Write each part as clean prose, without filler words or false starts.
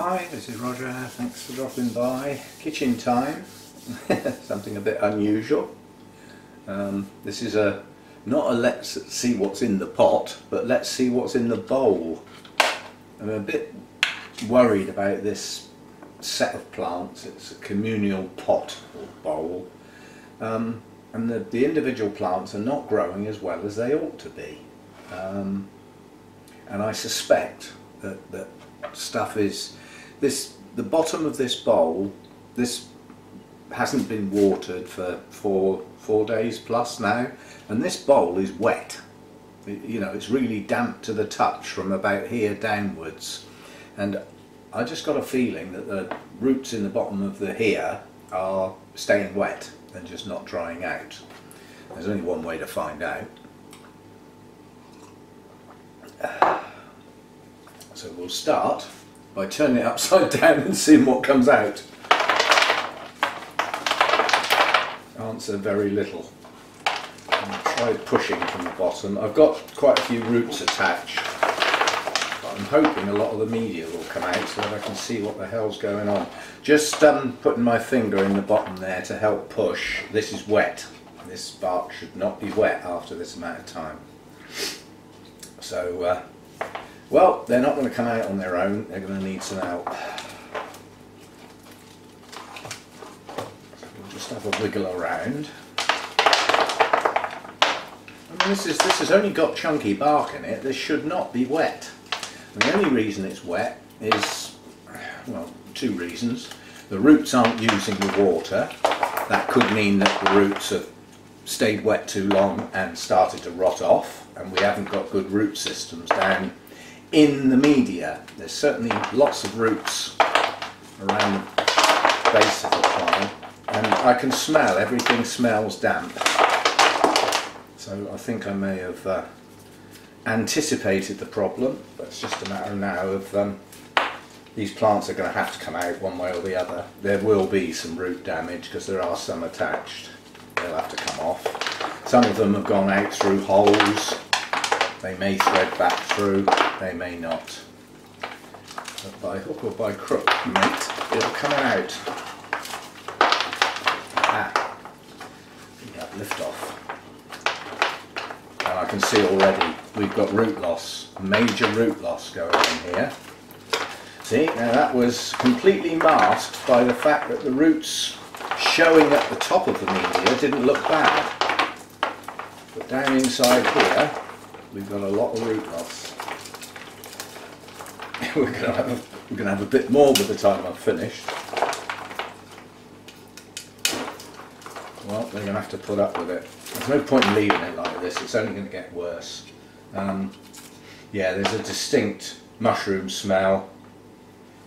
Hi, this is Roger. Thanks for dropping by. Kitchen time. Something a bit unusual. This is not a let's see what's in the pot, but let's see what's in the bowl. I'm a bit worried about this set of plants. It's a communal pot or bowl, and the individual plants are not growing as well as they ought to be, and I suspect that stuff is the bottom of this bowl. This hasn't been watered for four days plus now, and this bowl is wet. You know, it's really damp to the touch from about here downwards, and I just got a feeling that the roots in the bottom of the here are staying wet and just not drying out. There's only one way to find out. So we'll start by turning it upside down and seeing what comes out. Answer very little. I'll try pushing from the bottom. I've got quite a few roots attached, but I'm hoping a lot of the media will come out so that I can see what the hell's going on. Just putting my finger in the bottom there to help push. This is wet. This bark should not be wet after this amount of time. So well, they're not going to come out on their own, they're going to need some help. So we'll just have a wiggle around. I mean, this has only got chunky bark in it. This should not be wet. And the only reason it's wet is, well, two reasons. The roots aren't using the water. That could mean that the roots have stayed wet too long and started to rot off, and we haven't got good root systems down in the media. There's certainly lots of roots around the base of the plant, and I can smell, everything smells damp. So I think I may have anticipated the problem, but it's just a matter now of these plants are going to have to come out one way or the other. There will be some root damage because there are some attached. They'll have to come off. Some of them have gone out through holes. They may thread back through, they may not. But by hook or by crook, mate, it'll come out. Ah, we have lift off. And I can see already we've got root loss, major root loss going on here. See, now that was completely masked by the fact that the roots showing at the top of the media didn't look bad. But down inside here, we've got a lot of root loss. We're going to have a bit more by the time I've finished. Well, we're going to have to put up with it. There's no point in leaving it like this, it's only going to get worse. Yeah, there's a distinct mushroom smell,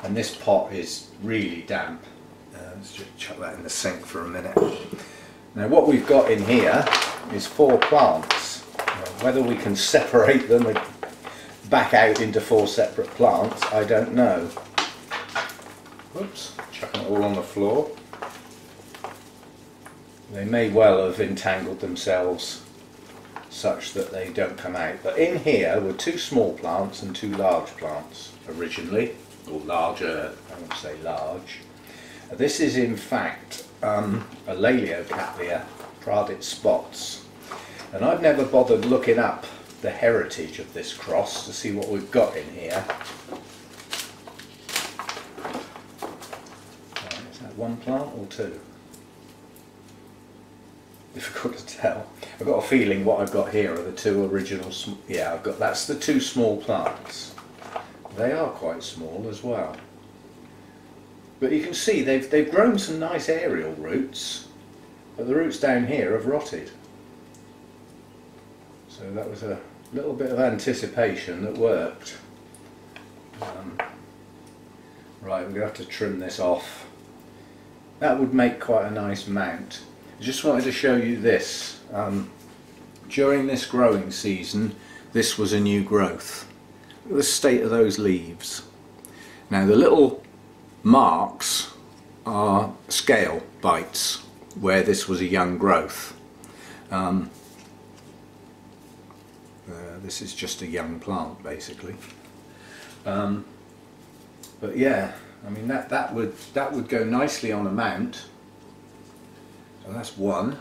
and this pot is really damp. Let's just chuck that in the sink for a minute. Now what we've got in here is 4 plants. Whether we can separate them back out into 4 separate plants, I don't know. Whoops, chucking it all on the floor. They may well have entangled themselves such that they don't come out. But in here were 2 small plants and 2 large plants originally, or larger, I won't say large. This is in fact a Laleocaplia Pradit spots. And I've never bothered looking up the heritage of this cross to see what we've got in here. Right, is that 1 plant or 2? Difficult to tell. I've got a feeling what I've got here are the 2 original. Yeah, that's the 2 small plants. They are quite small as well. But you can see they've grown some nice aerial roots, but the roots down here have rotted. So that was a little bit of anticipation that worked. Right, we're going to have to trim this off. That would make quite a nice mount. I just wanted to show you this. During this growing season, this was a new growth. Look at the state of those leaves. Now the little marks are scale bites where this was a young growth. This is just a young plant basically. But yeah, I mean that would go nicely on a mount. So that's one.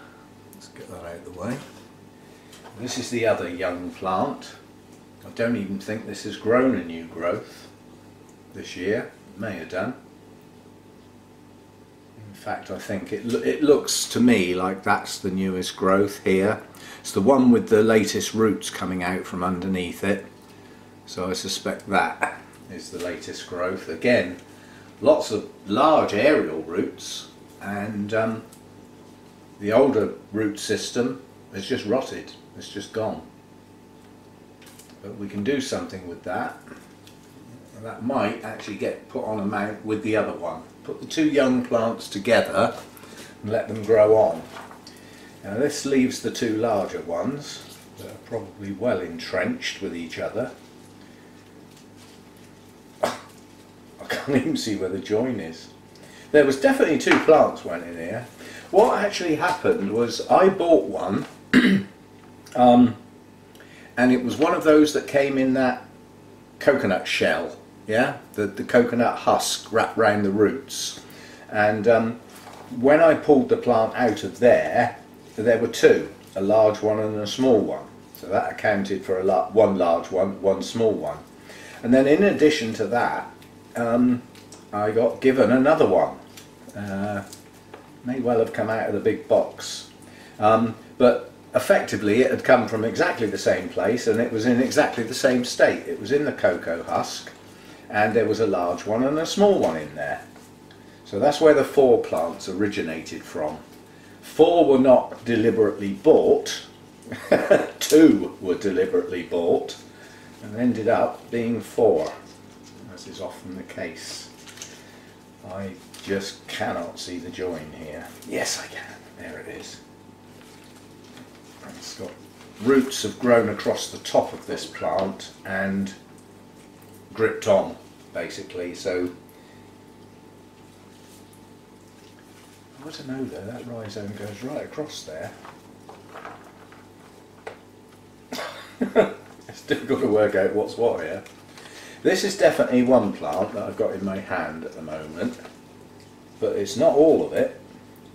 Let's get that out of the way. This is the other young plant. I don't even think this has grown a new growth this year. It may have done. In fact, I think it looks to me like that's the newest growth here. It's the one with the latest roots coming out from underneath it. So I suspect that is the latest growth. Again, lots of large aerial roots, and the older root system has just rotted. It's just gone. But we can do something with that. That might actually get put on a mount with the other one. Put the two young plants together and let them grow on. Now this leaves the two larger ones that are probably well entrenched with each other. I can't even see where the join is. There was definitely two plants went in here. What actually happened was I bought one and it was one of those that came in that coconut shell, yeah, the coconut husk wrapped round the roots. And when I pulled the plant out of there were two, a large one and a small one. So that accounted for one large one, one small one. And then in addition to that, I got given another one. May well have come out of the big box. But effectively it had come from exactly the same place, and it was in exactly the same state. It was in the cocoa husk, and there was a large one and a small one in there. So that's where the 4 plants originated from. 4 were not deliberately bought, 2 were deliberately bought, and ended up being 4, as is often the case. I just cannot see the join here. Yes, I can. There it is. It's got roots have grown across the top of this plant and gripped on, basically. So I don't know though, that rhizome goes right across there. It's difficult to work out what's what here. This is definitely one plant that I've got in my hand at the moment, but it's not all of it,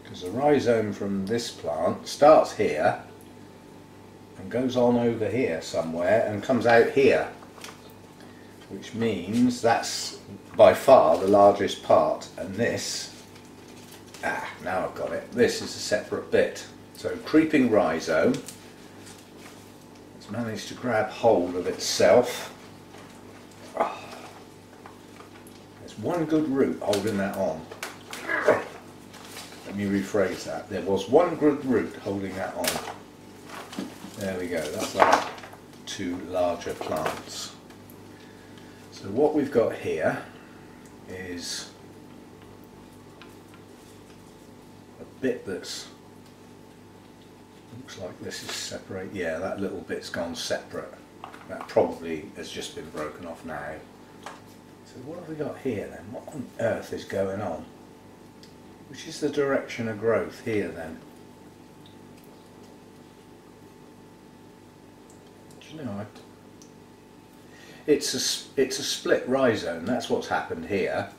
because the rhizome from this plant starts here and goes on over here somewhere and comes out here, which means that's by far the largest part, and this, now I've got it, this is a separate bit. So creeping rhizome has managed to grab hold of itself. There's one good root holding that on. Let me rephrase that. There was one good root holding that on. There we go, that's our 2 larger plants. So what we've got here is a bit that's, looks like this is separate, yeah, that little bit's gone separate. That probably has just been broken off now. So what have we got here then? What on earth is going on? Which is the direction of growth here then? No, it's a split rhizome. That's what's happened here.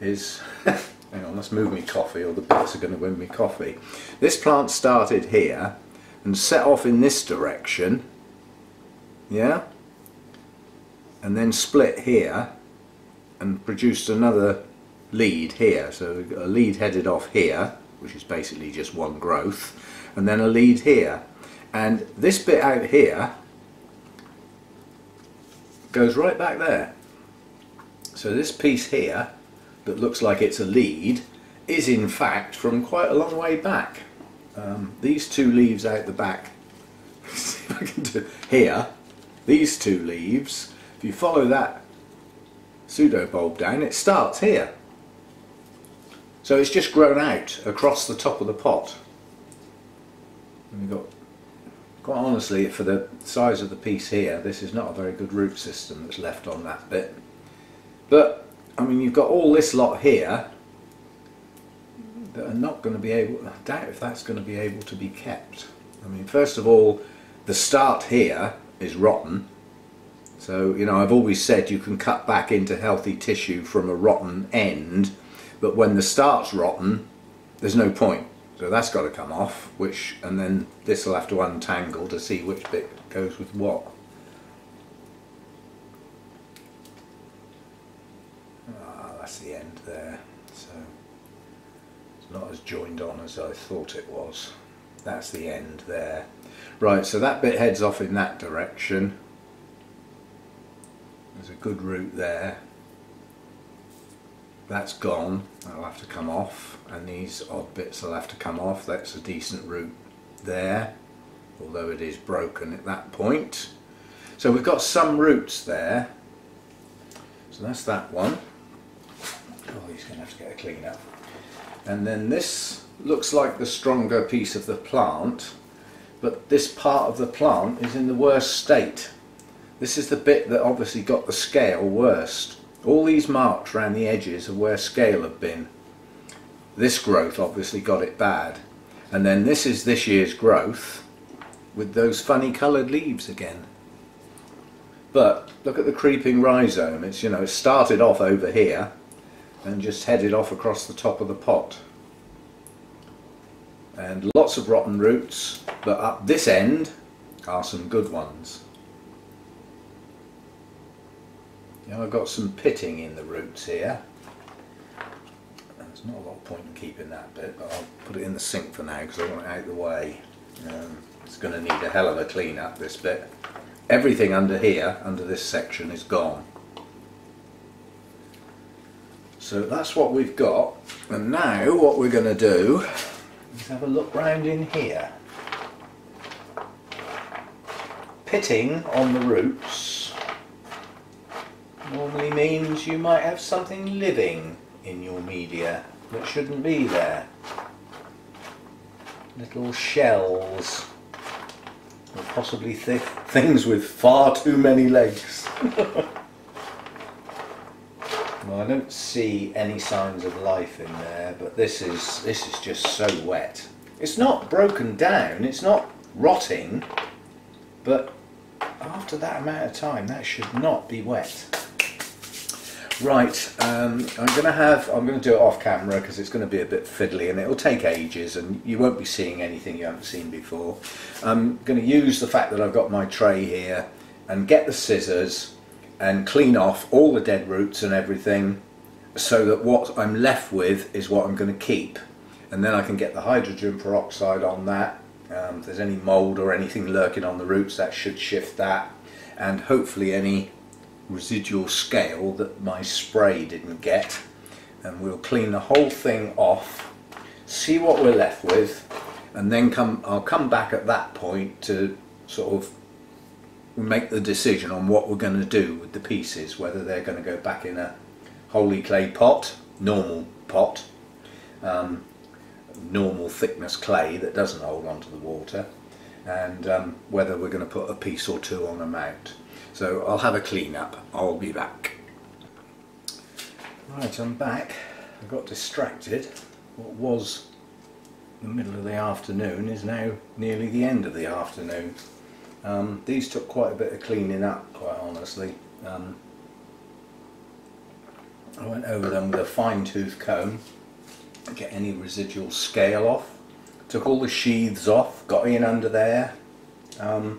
Is hang on, let's move me coffee, or the bits are going to win me coffee. This plant started here and set off in this direction, yeah, and then split here and produced another lead here. So we've got a lead headed off here, which is basically just one growth, and then a lead here, and this bit out here goes right back there. So this piece here that looks like it's a lead is in fact from quite a long way back. These 2 leaves out the back, see if I can do here, these 2 leaves, if you follow that pseudobulb down, it starts here. So it's just grown out across the top of the pot. And we've got, quite honestly, for the size of the piece here, this is not a very good root system that's left on that bit. But, I mean, you've got all this lot here that are not going to be able, I doubt if that's going to be able to be kept. I mean, first of all, the start here is rotten. So, you know, I've always said you can cut back into healthy tissue from a rotten end, but when the start's rotten, there's no point. So that's got to come off, and then this will have to untangle to see which bit goes with what. That's the end there, so it's not as joined on as I thought it was. That's the end there. Right, so that bit heads off in that direction. There's a good root there. That's gone, that'll have to come off, and these odd bits will have to come off. That's a decent root there, although it is broken at that point. So we've got some roots there. So that's that one. Oh, he's going to have to get a clean up. And then this looks like the stronger piece of the plant, but this part of the plant is in the worst state. This is the bit that obviously got the scale worst. All these marks around the edges are where scale have been. This growth obviously got it bad. And then this is this year's growth with those funny coloured leaves again. But look at the creeping rhizome. It's, you know, it started off over here and just headed off across the top of the pot. And lots of rotten roots, but up this end are some good ones. You know, I've got some pitting in the roots here. There's not a lot of point in keeping that bit, but I'll put it in the sink for now because I want it out of the way. It's going to need a hell of a clean up, this bit. Everything under here, under this section, is gone. So that's what we've got, and now what we're going to do is have a look round in here. Pitting on the roots normally means you might have something living in your media that shouldn't be there. Little shells, or possibly things with far too many legs. Well, I don't see any signs of life in there, but this is just so wet. It's not broken down, it's not rotting, but after that amount of time that should not be wet. Right, I'm going to do it off camera because it's going to be a bit fiddly and it'll take ages and you won't be seeing anything you haven't seen before. I'm going to use the fact that I've got my tray here and get the scissors and clean off all the dead roots and everything, so that what I'm left with is what I'm going to keep, and then I can get the hydrogen peroxide on that. If there's any mould or anything lurking on the roots, that should shift that, and hopefully any residual scale that my spray didn't get, and we'll clean the whole thing off, see what we're left with, and then I'll come back at that point to sort of make the decision on what we're going to do with the pieces, whether they're going to go back in a holy clay pot, normal pot, normal thickness clay that doesn't hold onto the water, and whether we're going to put a piece or two on a mount. So I'll have a clean up. I'll be back. Right, I'm back. I got distracted. What was the middle of the afternoon is now nearly the end of the afternoon. These took quite a bit of cleaning up, quite honestly. I went over them with a fine-tooth comb to get any residual scale off. Took all the sheaths off, got in under there, and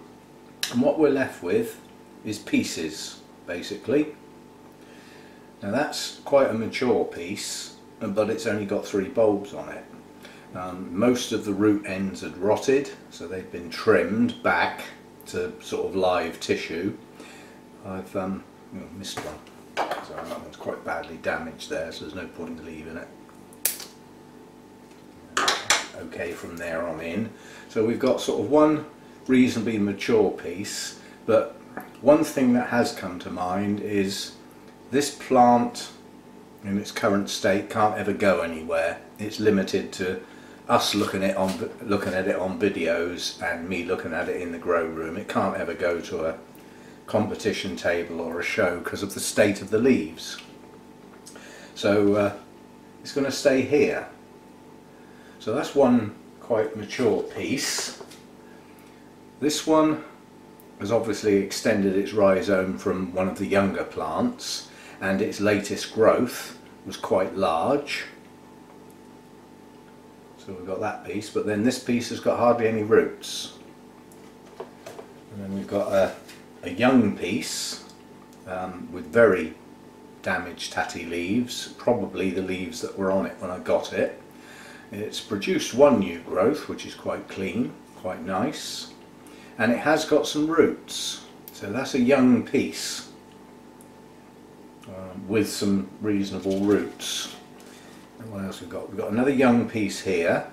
what we're left with is pieces, basically. Now that's quite a mature piece, but it's only got 3 bulbs on it. Most of the root ends had rotted, so they've been trimmed back to sort of live tissue. I've missed one, so that one's quite badly damaged there, so there's no point in leaving it. Okay, from there on in. So we've got sort of one reasonably mature piece, but one thing that has come to mind is this plant in its current state can't ever go anywhere. It's limited to us looking at it on videos and me looking at it in the grow room. It can't ever go to a competition table or a show because of the state of the leaves. So it's going to stay here. So that's one quite mature piece. This one has obviously extended its rhizome from one of the younger plants, and its latest growth was quite large. So we've got that piece, but then this piece has got hardly any roots. And then we've got a young piece with very damaged tatty leaves, probably the leaves that were on it when I got it. It's produced one new growth, which is quite clean, quite nice, and it has got some roots. So that's a young piece with some reasonable roots. And what else we've got? We've got another young piece here,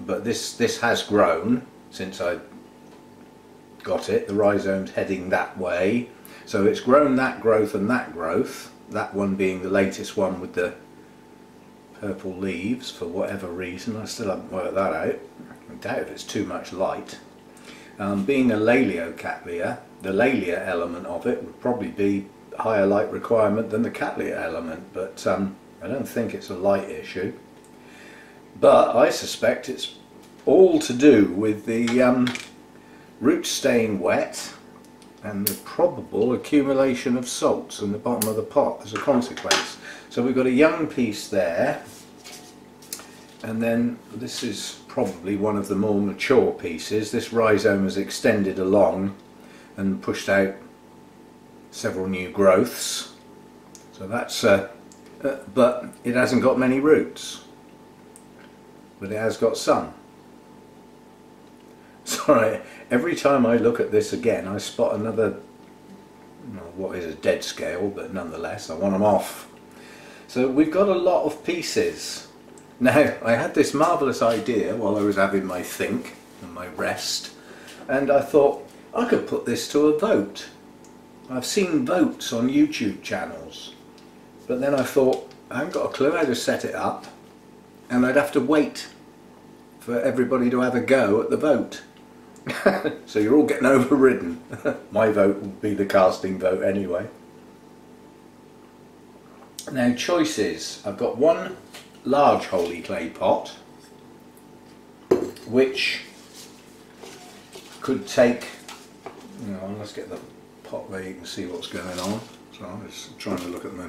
but this has grown since I got it. The rhizome's heading that way, so it's grown that growth and that growth, that one being the latest one with the purple leaves for whatever reason. I still haven't worked that out. I doubt if it's too much light. Being a Laleocattleya, the Lalea element of it would probably be higher light requirement than the Cattleya element, but I don't think it's a light issue. But I suspect it's all to do with the roots staying wet and the probable accumulation of salts in the bottom of the pot as a consequence. So we've got a young piece there, and then this is probably one of the more mature pieces. This rhizome has extended along and pushed out several new growths, so that's but it hasn't got many roots, but it has got some. Sorry, every time I look at this again I spot another, what is a dead scale, but nonetheless I want them off. So we've got a lot of pieces. Now, I had this marvellous idea while I was having my think and my rest, and I thought I could put this to a vote. I've seen votes on YouTube channels, but then I thought I haven't got a clue how to set it up, and I'd have to wait for everybody to have a go at the vote. So you're all getting overridden. My vote will be the casting vote anyway. Now, choices. I've got one large holy clay pot which could take, let's get the pot where you can see what's going on. So I'm just trying to look at my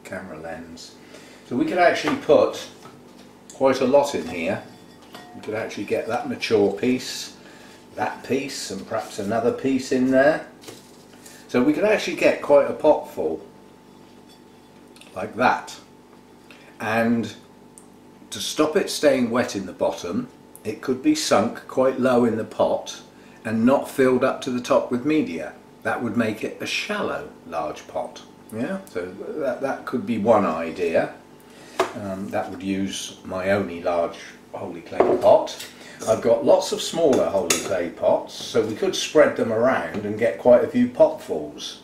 camera lens. So we could actually put quite a lot in here. We could actually get that mature piece, that piece, and perhaps another piece in there. So we could actually get quite a pot full like that. And to stop it staying wet in the bottom, it could be sunk quite low in the pot and not filled up to the top with media. That would make it a shallow large pot. Yeah, so that could be one idea. That would use my only large holy clay pot. I've got lots of smaller holy clay pots, so we could spread them around and get quite a few potfuls.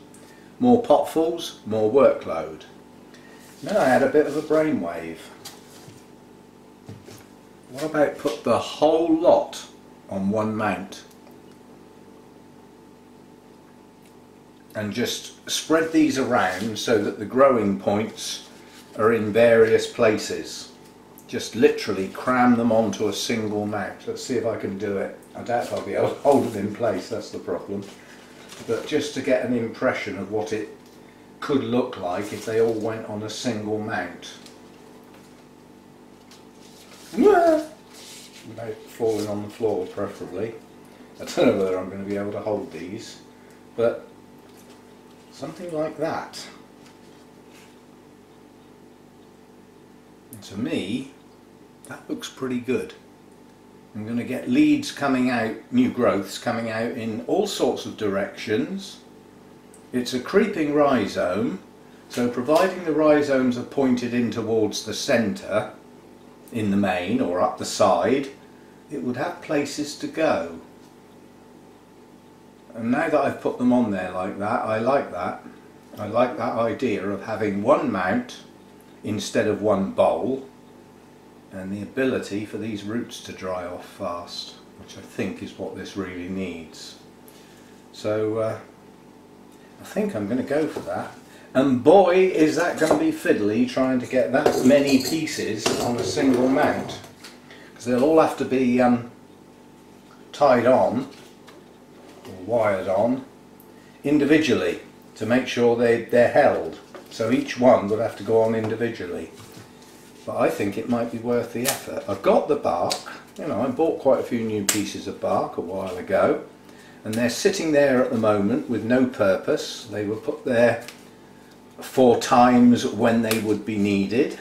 More potfuls, more workload. Then I had a bit of a brainwave. What about put the whole lot on one mount and just spread these around so that the growing points are in various places? Just literally cram them onto a single mount. Let's see if I can do it. I doubt if I'll be able to hold it in place, that's the problem. But just to get an impression of what it could look like if they all went on a single mount. Without falling on the floor, preferably. I don't know whether I'm going to be able to hold these, but something like that. And to me, that looks pretty good. I'm going to get leads coming out, new growths coming out in all sorts of directions. It's a creeping rhizome, so providing the rhizomes are pointed in towards the centre, in the main or up the side, it would have places to go. And now that I've put them on there like that, I like that. I like that idea of having one mount instead of one bowl, and the ability for these roots to dry off fast, which I think is what this really needs. So I think I'm going to go for that. And boy, is that going to be fiddly trying to get that many pieces on a single mount, because they'll all have to be tied on or wired on individually to make sure they're held. So each one would have to go on individually. But I think it might be worth the effort. I've got the bark, you know, I bought quite a few new pieces of bark a while ago, and they're sitting there at the moment with no purpose. They were put there for times when they would be needed,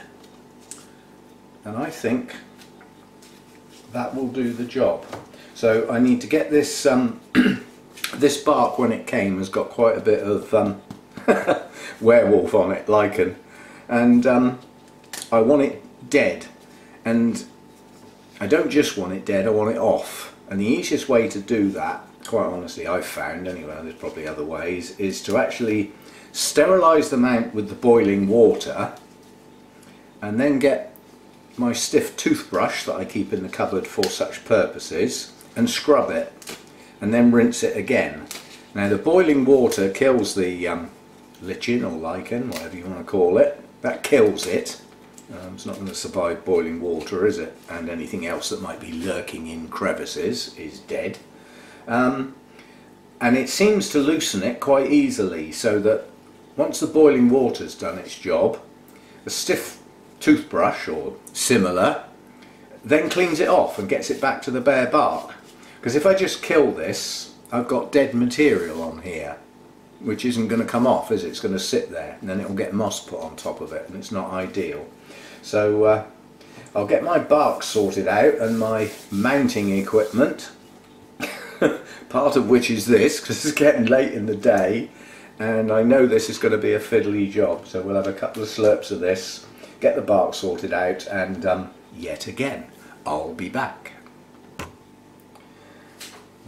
and I think that will do the job. So I need to get this this bark, when it came, has got quite a bit of werewolf on it, lichen, and I want it dead, and I don't just want it dead, I want it off. And the easiest way to do that, quite honestly, I've found anyway, there's probably other ways, is to actually sterilise the mount with the boiling water, and then get my stiff toothbrush that I keep in the cupboard for such purposes and scrub it, and then rinse it again. Now the boiling water kills the lichen or lichen, whatever you want to call it. That kills it. It's not going to survive boiling water, is it? And anything else that might be lurking in crevices is dead. And it seems to loosen it quite easily, so that once the boiling water's done its job, a stiff toothbrush or similar then cleans it off and gets it back to the bare bark. Because if I just kill this, I've got dead material on here, which isn't going to come off, is it? It's going to sit there, and then it will get moss put on top of it, and it's not ideal. So I'll get my bark sorted out and my mounting equipment, part of which is this, because it's getting late in the day, and I know this is going to be a fiddly job. So we'll have a couple of slurps of this, get the bark sorted out, and yet again, I'll be back.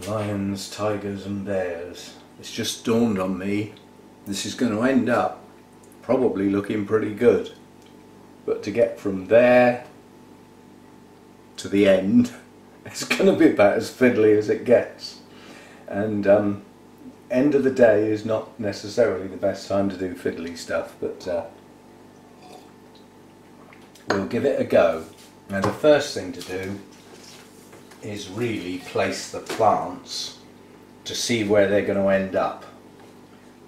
Lions, tigers and bears. It's just dawned on me, this is going to end up probably looking pretty good. But to get from there to the end, it's going to be about as fiddly as it gets. And end of the day is not necessarily the best time to do fiddly stuff, but we'll give it a go. Now the first thing to do is really place the plants to see where they're going to end up.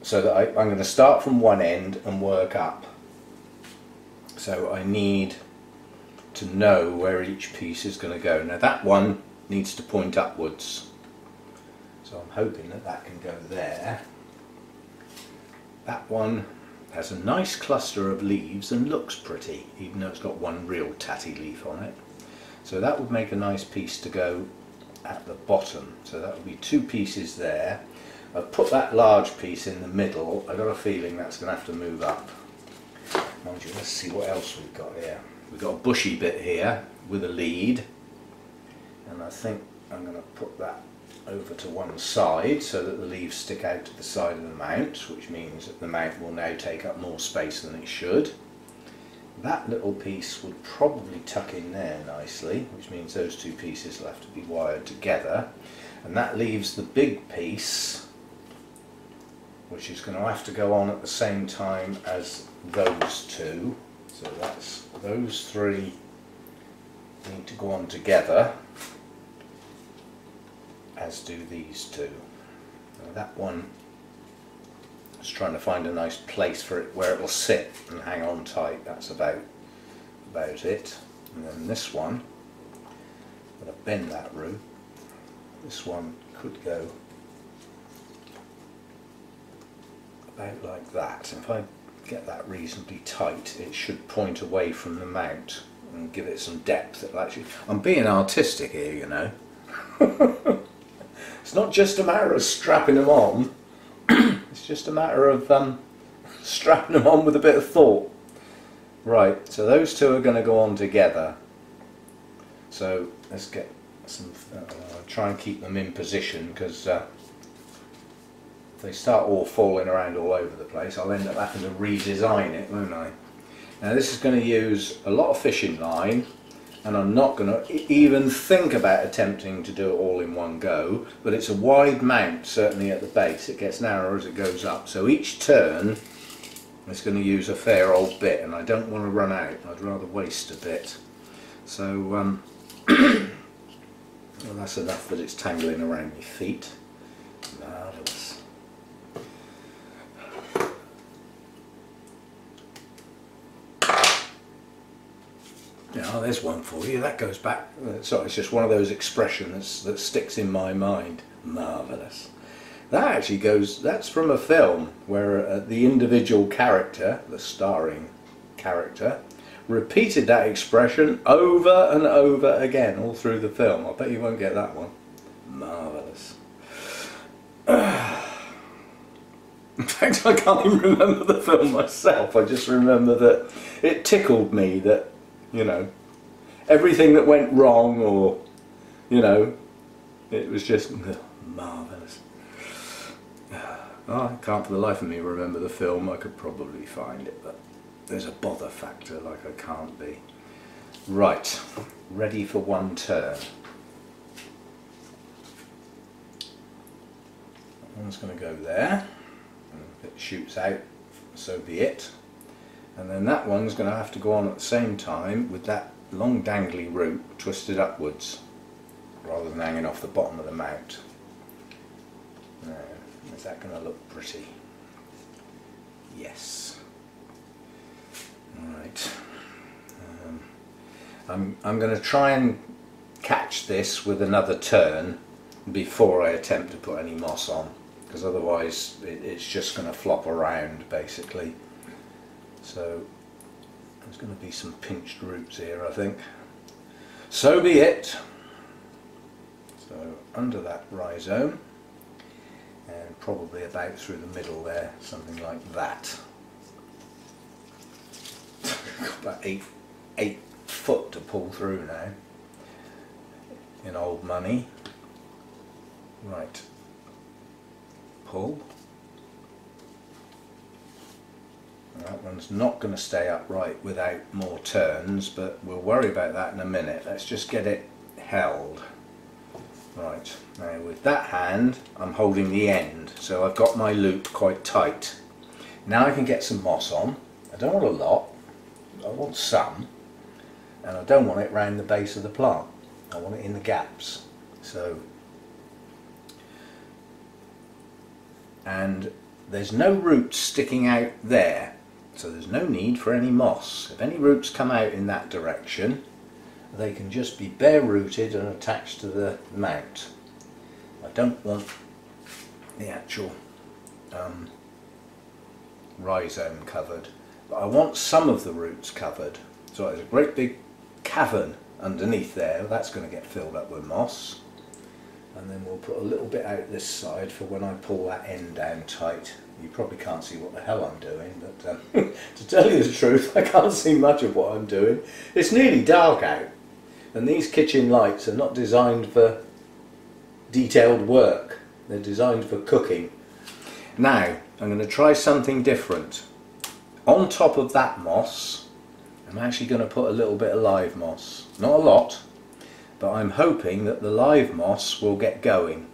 So that I'm going to start from one end and work up. So I need to know where each piece is going to go. Now that one needs to point upwards. So I'm hoping that that can go there. That one has a nice cluster of leaves and looks pretty, even though it's got one real tatty leaf on it. So that would make a nice piece to go at the bottom. So that would be two pieces there. I've put that large piece in the middle. I've got a feeling that's going to have to move up. Mind you, let's see what else we've got here. We've got a bushy bit here with a lead, and I think I'm going to put that over to one side so that the leaves stick out to the side of the mount, which means that the mount will now take up more space than it should. That little piece would probably tuck in there nicely, which means those two pieces will have to be wired together, and that leaves the big piece, which is going to have to go on at the same time as those two. So that's those three need to go on together, as do these two. Now that one is trying to find a nice place for it where it will sit and hang on tight. That's about it. And then this one, I'm going to bend that root. This one could go about like that. If I get that reasonably tight, it should point away from the mount and give it some depth. It'll actually, I'm being artistic here, you know. It's not just a matter of strapping them on, it's just a matter of strapping them on with a bit of thought. Right, so those two are going to go on together. So let's get some, try and keep them in position, because if they start all falling around all over the place, I'll end up having to redesign it, won't I? Now this is going to use a lot of fishing line, and I'm not going to even think about attempting to do it all in one go, but it's a wide mount, certainly at the base. It gets narrower as it goes up, so each turn it's going to use a fair old bit, and I don't want to run out. I'd rather waste a bit. So well, that's enough that it's tangling around my feet. Marvellous. Yeah, there's one for you. That goes back. Sorry, it's just one of those expressions that sticks in my mind. Marvellous. That actually goes. That's from a film where the individual character, the starring character, repeated that expression over and over again all through the film. I bet you won't get that one. Marvellous. In fact, I can't even remember the film myself. I just remember that it tickled me that, you know, everything that went wrong, or, you know, it was just marvellous. Oh, I can't for the life of me remember the film. I could probably find it, but there's a bother factor like I can't be. Right, ready for one turn. That one's going to go there. And if it shoots out, so be it. And then that one's going to have to go on at the same time with that long dangly root twisted upwards rather than hanging off the bottom of the mount. Now, is that going to look pretty? Yes. Alright. I'm going to try and catch this with another turn before I attempt to put any moss on, because otherwise it's just going to flop around basically. So there's going to be some pinched roots here, I think. So be it. So under that rhizome, and probably about through the middle there, something like that. Got about eight foot to pull through now in old money. Right, pull. That one's not going to stay upright without more turns, but we'll worry about that in a minute. Let's just get it held. Right, now with that hand I'm holding the end, so I've got my loop quite tight. Now I can get some moss on. I don't want a lot, I want some, and I don't want it round the base of the plant. I want it in the gaps. So, and there's no roots sticking out there, so there's no need for any moss. If any roots come out in that direction, they can just be bare rooted and attached to the mount. I don't want the actual rhizome covered, but I want some of the roots covered. So there's a great big cavern underneath there, that's going to get filled up with moss. And then we'll put a little bit out this side for when I pull that end down tight. You probably can't see what the hell I'm doing, but to tell you the truth, I can't see much of what I'm doing. It's nearly dark out, and these kitchen lights are not designed for detailed work. They're designed for cooking. Now, I'm going to try something different. On top of that moss, I'm actually going to put a little bit of live moss. Not a lot, but I'm hoping that the live moss will get going.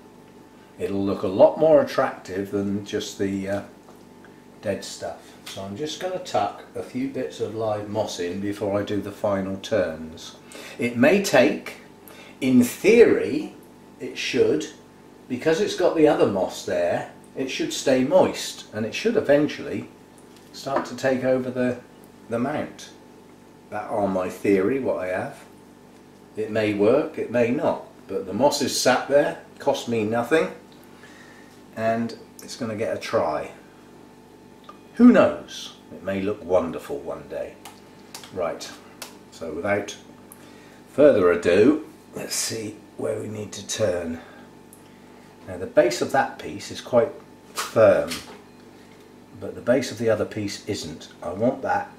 It'll look a lot more attractive than just the dead stuff. So I'm just going to tuck a few bits of live moss in before I do the final turns. It may take, in theory, it should, because it's got the other moss there, it should stay moist, and it should eventually start to take over the mount. That are my theory, what I have. It may work, it may not, but the moss is sat there, cost me nothing, and it's going to get a try. Who knows? It may look wonderful one day. Right, so without further ado, let's see where we need to turn. Now the base of that piece is quite firm, but the base of the other piece isn't. I want that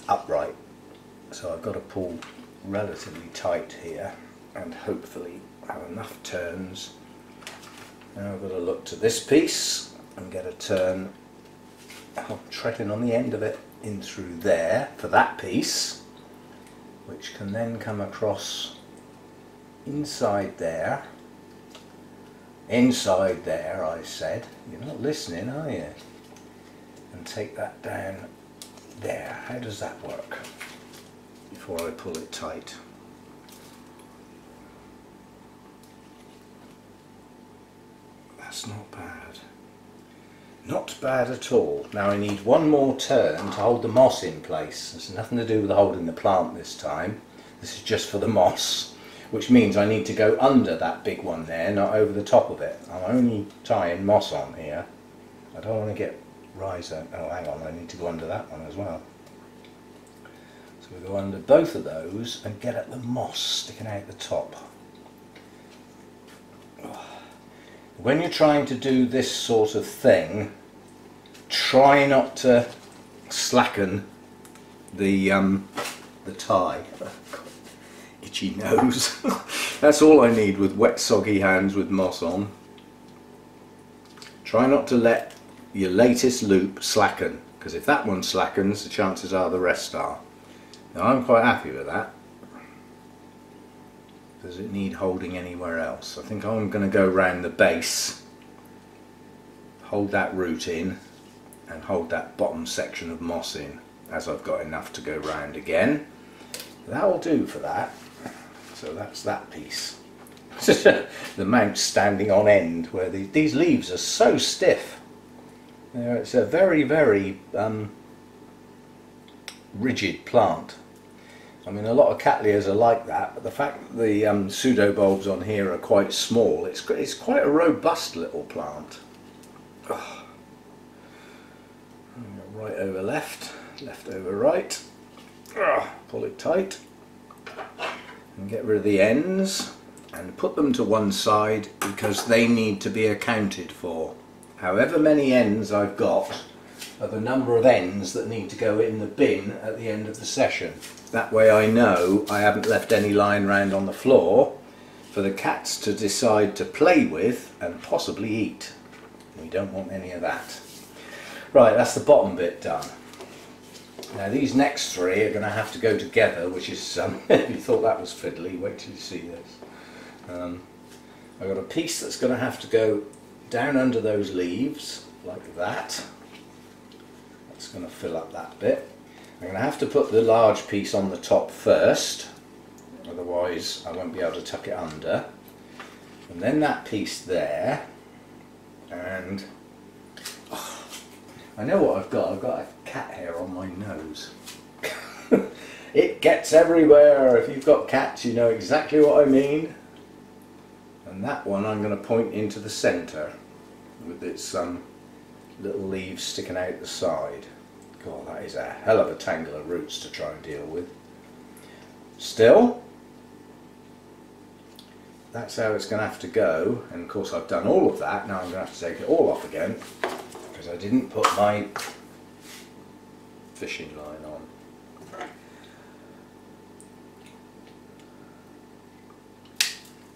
upright, so I've got to pull relatively tight here and hopefully have enough turns. Now I've got to look to this piece and get a turn. I'm treading on the end of it in through there for that piece, which can then come across inside there. Inside there, I said. You're not listening, are you? And take that down there. How does that work? Before I pull it tight. That's not bad. Not bad at all. Now I need one more turn to hold the moss in place. It's nothing to do with holding the plant this time. This is just for the moss, which means I need to go under that big one there, not over the top of it. I'm only tying moss on here. I don't want to get riser. Oh, hang on, I need to go under that one as well. So we go under both of those and get at the moss sticking out the top. When you're trying to do this sort of thing, try not to slacken the tie. Itchy nose. That's all I need with wet soggy hands with moss on. Try not to let your latest loop slacken, because if that one slackens, the chances are the rest are. Now I'm quite happy with that. Does it need holding anywhere else? I think I'm going to go round the base, hold that root in and hold that bottom section of moss in, as I've got enough to go round again. That will do for that. So that's that piece. The mount's standing on end where these leaves are so stiff. It's a very, very rigid plant. I mean, a lot of cattleyas are like that, but the fact that the pseudobulbs on here are quite small, it's quite a robust little plant. Oh. Right over left, left over right. Oh, pull it tight and get rid of the ends and put them to one side because they need to be accounted for. However many ends I've got are the number of ends that need to go in the bin at the end of the session. That way I know I haven't left any lying around on the floor for the cats to decide to play with and possibly eat. We don't want any of that. Right, that's the bottom bit done. Now these next three are going to have to go together, which is, if you thought that was fiddly, wait till you see this. I've got a piece that's going to have to go down under those leaves, like that. That's going to fill up that bit. I'm going to have to put the large piece on the top first, otherwise I won't be able to tuck it under. And then that piece there, and oh, I know what I've got a cat hair on my nose. It gets everywhere. If you've got cats, you know exactly what I mean. And that one I'm going to point into the centre with its little leaves sticking out the side. God, that is a hell of a tangle of roots to try and deal with. Still, that's how it's going to have to go, and of course I've done all of that. Now I'm going to have to take it all off again because I didn't put my fishing line on.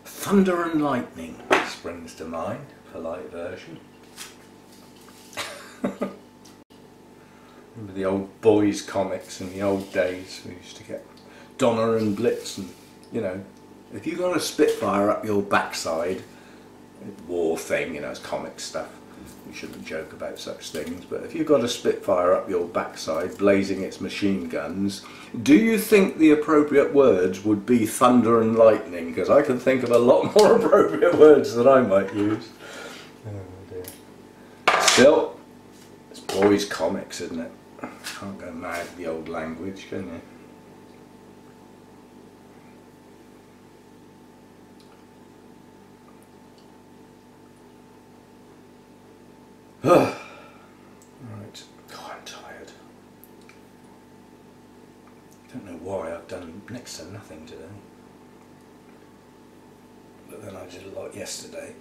Thunder and lightning springs to mind, polite version. Remember the old boys comics in the old days? We used to get Donner and Blitz, and you know, if you got a Spitfire up your backside, war thing, you know, it's comic stuff. We shouldn't joke about such things, but if you've got a Spitfire up your backside blazing its machine guns, do you think the appropriate words would be thunder and lightning? Because I can think of a lot more appropriate words that I might use. Oh dear. Still, it's boys comics, isn't it? Can't go mad at the old language, can you? Right, God, I'm tired. Don't know why I've done next to nothing today, but then I did a lot yesterday.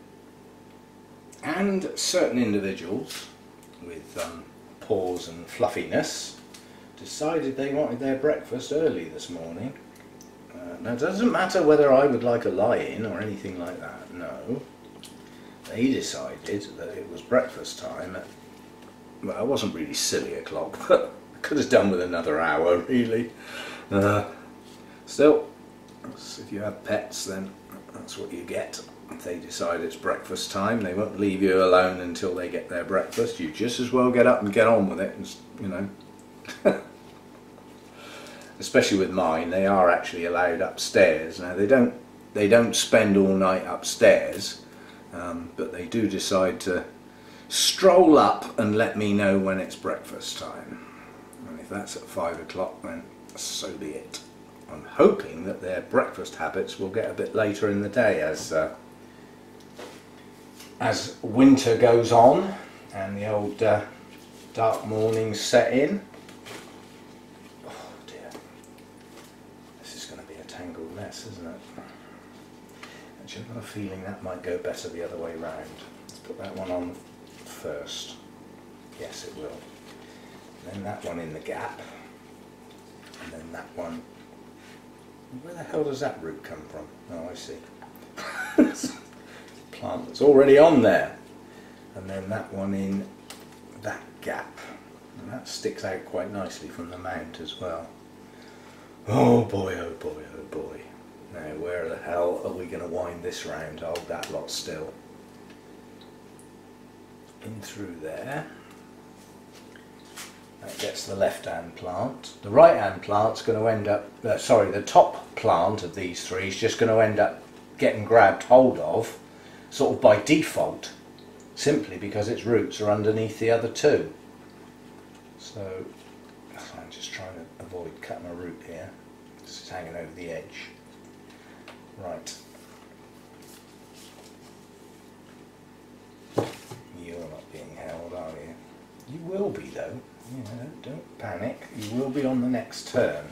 And certain individuals with paws and fluffiness decided they wanted their breakfast early this morning. Now it doesn't matter whether I would like a lie-in or anything like that, no. They decided that it was breakfast time at, well, it wasn't really silly o'clock, but I could have done with another hour really. Still, if you have pets then that's what you get. If they decide it's breakfast time, they won't leave you alone until they get their breakfast. You just as well get up and get on with it, and, you know. Especially with mine, they are actually allowed upstairs. Now they don't spend all night upstairs, but they do decide to stroll up and let me know when it's breakfast time. And if that's at 5 o'clock, then so be it. I'm hoping that their breakfast habits will get a bit later in the day as winter goes on and the old dark mornings set in. Oh dear, this is going to be a tangled mess, isn't it? Actually, I've got a feeling that might go better the other way round. Let's put that one on first. Yes, it will. And then that one in the gap, and then that one. Where the hell does that root come from? Oh, I see. Plant that's already on there. And then that one in that gap. And that sticks out quite nicely from the mount as well. Oh boy, oh boy, oh boy. Now where the hell are we going to wind this round? Hold that lot still. In through there. That gets the left hand plant. The right hand plant's going to end up, the top plant of these three is just going to end up getting grabbed hold of sort of by default, simply because its roots are underneath the other two. So I'm just trying to avoid cutting a root here. This is hanging over the edge. Right. You're not being held, are you? You will be though. Don't panic. You will be on the next turn.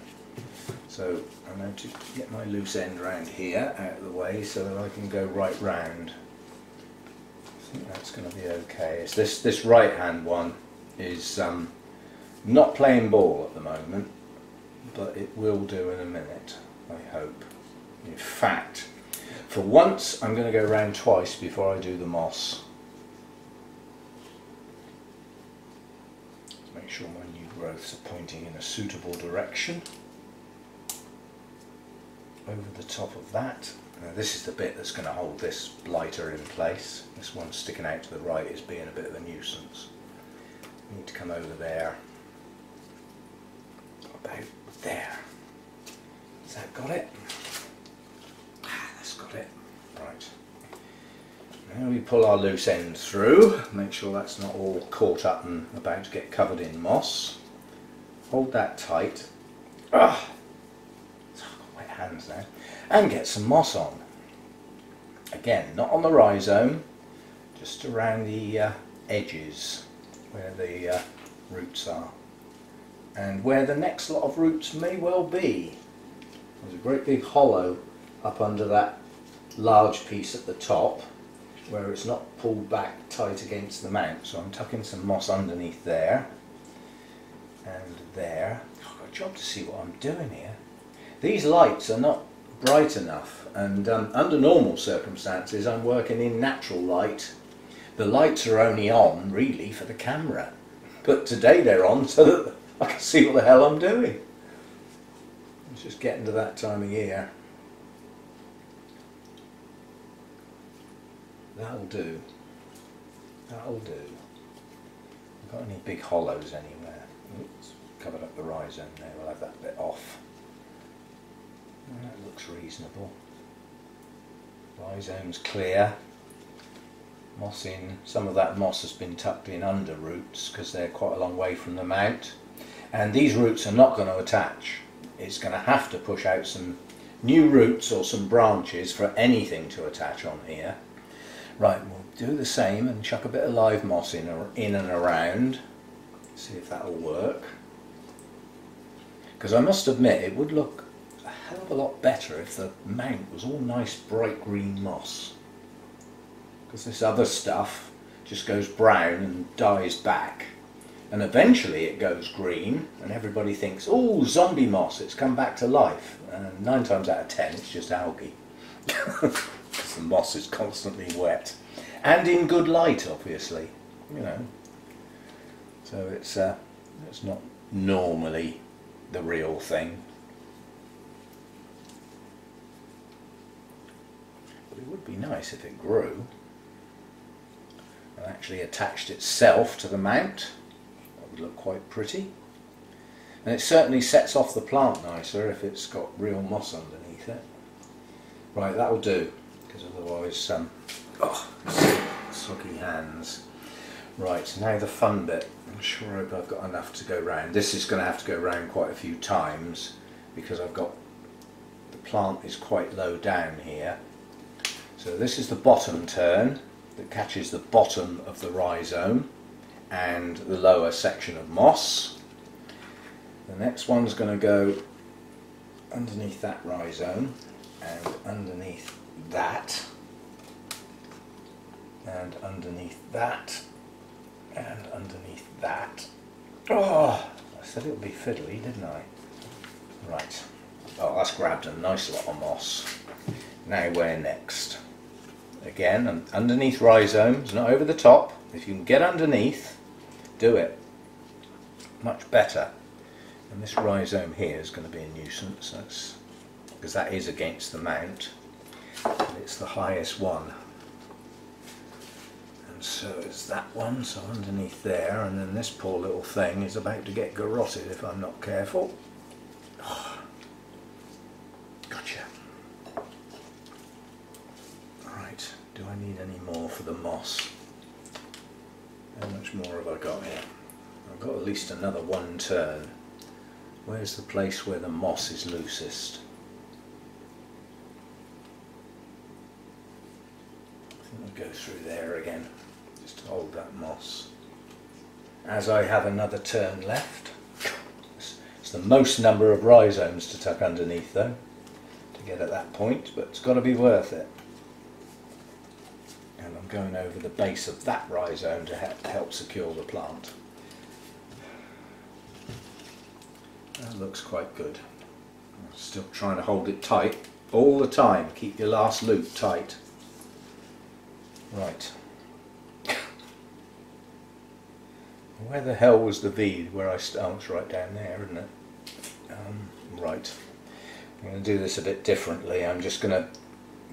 So I'm going to get my loose end round here out of the way so that I can go right round. I think that's going to be okay. It's this right hand one is not playing ball at the moment, but it will do in a minute, I hope. In fact, for once I'm going to go round twice before I do the moss. Make sure my new growths are pointing in a suitable direction. Over the top of that. Now this is the bit that's going to hold this blighter in place. This one sticking out to the right is being a bit of a nuisance. I need to come over there. About there. Has that got it? Ah, that's got it. Right. Now we pull our loose end through, make sure that's not all caught up and about to get covered in moss. Hold that tight. Ah, I've got wet hands now. And get some moss on. Again, not on the rhizome, just around the edges where the roots are. And where the next lot of roots may well be. There's a great big hollow up under that large piece at the top, where it's not pulled back tight against the mount, so I'm tucking some moss underneath there and there. I've got a job to see what I'm doing here. These lights are not bright enough, and under normal circumstances I'm working in natural light. The lights are only on really for the camera, but today they're on so that I can see what the hell I'm doing. It's just getting to that time of year. That'll do. That'll do. I've got any big hollows anywhere. Oops, covered up the rhizome there. We'll have that bit off. That looks reasonable. Rhizome's clear. Moss in. Some of that moss has been tucked in under roots because they're quite a long way from the mount. And these roots are not going to attach. It's going to have to push out some new roots or some branches for anything to attach on here. Right, we'll do the same and chuck a bit of live moss in and around. See if that'll work. Because I must admit it would look a hell of a lot better if the mount was all nice bright green moss. Because this other stuff just goes brown and dies back. And eventually it goes green and everybody thinks, oh, zombie moss, it's come back to life. And 9 times out of 10 it's just algae. Because the moss is constantly wet and in good light, obviously, you know. So it's not normally the real thing, but it would be nice if it grew and actually attached itself to the mount. That would look quite pretty, and it certainly sets off the plant nicer if it's got real moss underneath it. Right, that'll do, because otherwise Oh, soggy hands. Right, now the fun bit. I'm sure I've got enough to go round. This is going to have to go round quite a few times because I've got, the plant is quite low down here. So this is the bottom turn that catches the bottom of the rhizome and the lower section of moss. The next one's going to go underneath that rhizome and underneath that and underneath that and underneath that. Oh, I said it would be fiddly, didn't I? Right. Oh, that's grabbed a nice lot of moss. Now where next? Again, underneath rhizomes, not over the top. If you can get underneath, do it. Much better. And this rhizome here is going to be a nuisance, because that is against the mount. And it's the highest one. And so it's that one, so underneath there, and then this poor little thing is about to get garroted if I'm not careful. Oh, gotcha. Right, do I need any more for the moss? How much more have I got here? I've got at least another one turn. Where's the place where the moss is loosest? I think I'll go through there again, just to hold that moss. As I have another turn left. It's the most number of rhizomes to tuck underneath though, to get at that point, but it's got to be worth it. And I'm going over the base of that rhizome to help secure the plant. That looks quite good. I'm still trying to hold it tight all the time. Keep your last loop tight. Right. Where the hell was the V where I started? Oh, it's right down there, isn't it? Right. I'm going to do this a bit differently. I'm just going to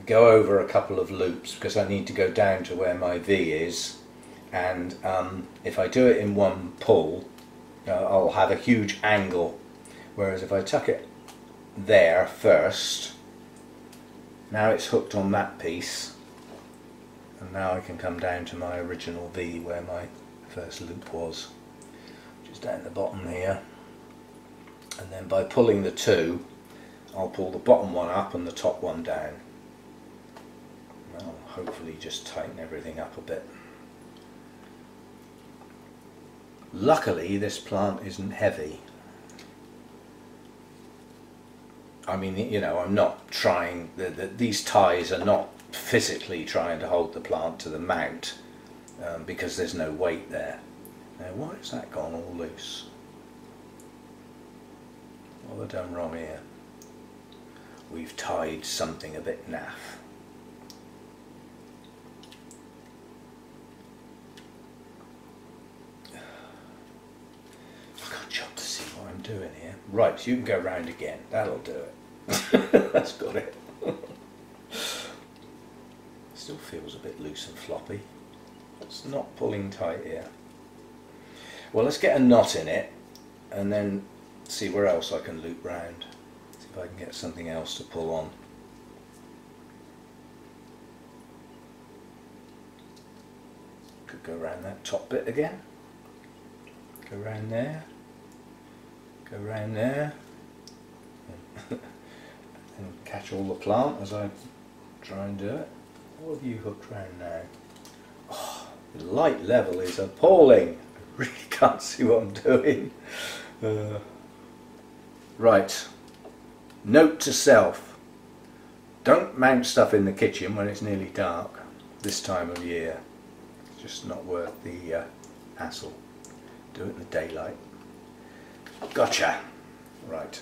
go over a couple of loops because I need to go down to where my V is, and if I do it in one pull, I'll have a huge angle. Whereas if I tuck it there first, now it's hooked on that piece, and now I can come down to my original V where my first loop was, which is down the bottom here. And then by pulling the two, I'll pull the bottom one up and the top one down. That'll hopefully just tighten everything up a bit. Luckily this plant isn't heavy. I mean, you know, I'm not trying, these ties are not physically trying to hold the plant to the mount because there's no weight there. Now why has that gone all loose? What have I done wrong here? We've tied something a bit naff. I've got a job to see what I'm doing here. Right, so you can go round again. That'll do it. That's got it. Still feels a bit loose and floppy. It's not pulling tight here. Well, let's get a knot in it and then see where else I can loop round. See if I can get something else to pull on. Could go around that top bit again. Go round there. Go round there. And catch all the plant as I try and do it. What have you hooked round now? Oh, the light level is appalling. I really can't see what I'm doing. Right. Note to self. Don't mount stuff in the kitchen when it's nearly dark this time of year. It's just not worth the hassle. Do it in the daylight. Gotcha. Right.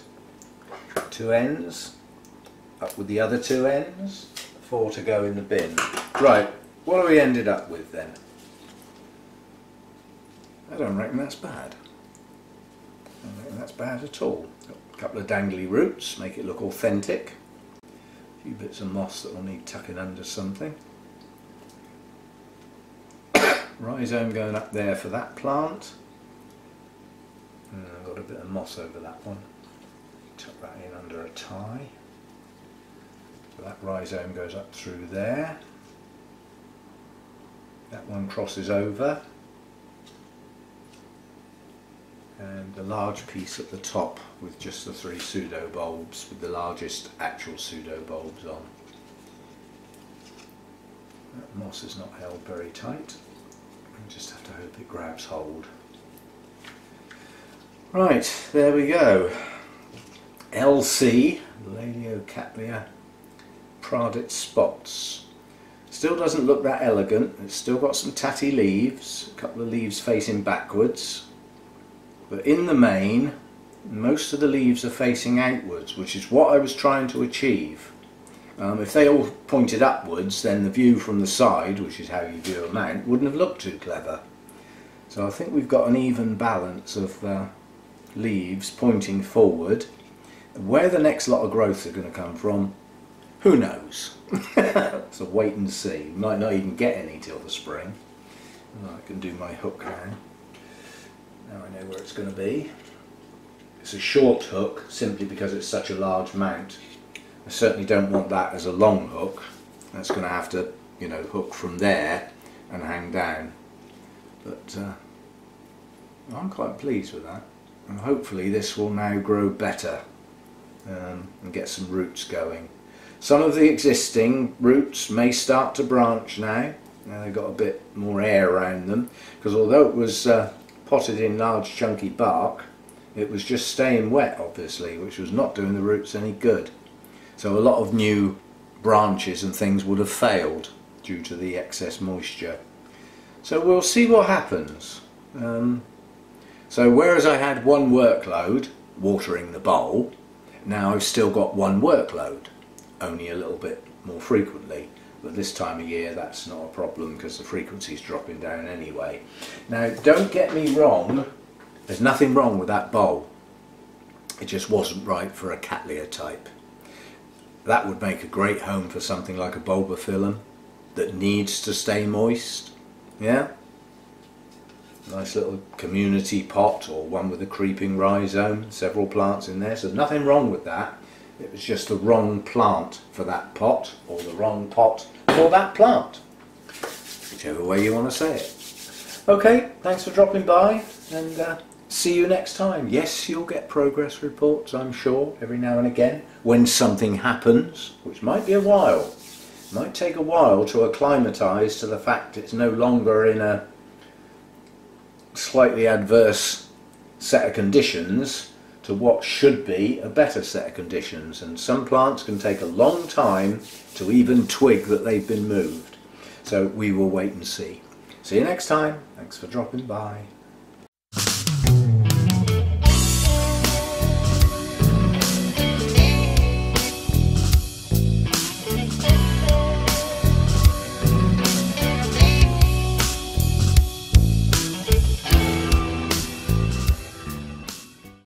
Two ends. Up with the other two ends. 4 to go in the bin. Right. What have we ended up with then? I don't reckon that's bad. I don't reckon that's bad at all. Got a couple of dangly roots, make it look authentic. A few bits of moss that will need tucking under something. Rhizome going up there for that plant. And I've got a bit of moss over that one. Tuck that in under a tie. So that rhizome goes up through there. That one crosses over, and a large piece at the top with just the 3 pseudo bulbs, with the largest actual pseudo bulbs on. That moss is not held very tight. We just have to hope it grabs hold. Right, there we go. LC, Laeliocattleya Pradit spots. Still doesn't look that elegant. It's still got some tatty leaves, a couple of leaves facing backwards, but in the main most of the leaves are facing outwards, which is what I was trying to achieve. If they all pointed upwards, then the view from the side, which is how you view a mount, wouldn't have looked too clever. So I think we've got an even balance of leaves pointing forward. Where the next lot of growth are going to come from, who knows? So wait and see. We might not even get any till the spring. I can do my hook now. Now I know where it's going to be. It's a short hook simply because it's such a large mount. I certainly don't want that as a long hook. That's going to have to, you know, hook from there and hang down. But I'm quite pleased with that. And hopefully this will now grow better and get some roots going. Some of the existing roots may start to branch now. Now they've got a bit more air around them, because although it was potted in large chunky bark, it was just staying wet obviously, which was not doing the roots any good. So a lot of new branches and things would have failed due to the excess moisture. So we'll see what happens. So whereas I had one workload, watering the bowl, now I've still got one workload, only a little bit more frequently. But this time of year that's not a problem because the frequency's dropping down anyway. Now don't get me wrong, there's nothing wrong with that bowl. It just wasn't right for a Cattleya type. That would make a great home for something like a bulbophyllum that needs to stay moist. Yeah? Nice little community pot, or one with a creeping rhizome, several plants in there, so nothing wrong with that. It was just the wrong plant for that pot, or the wrong pot for that plant, whichever way you want to say it. Okay, thanks for dropping by, and see you next time. Yes, you'll get progress reports, I'm sure, every now and again when something happens, which might be a while. It might take a while to acclimatise to the fact it's no longer in a slightly adverse set of conditions to what should be a better set of conditions, and some plants can take a long time to even twig that they've been moved. So we will wait and see. See you next time. Thanks for dropping by.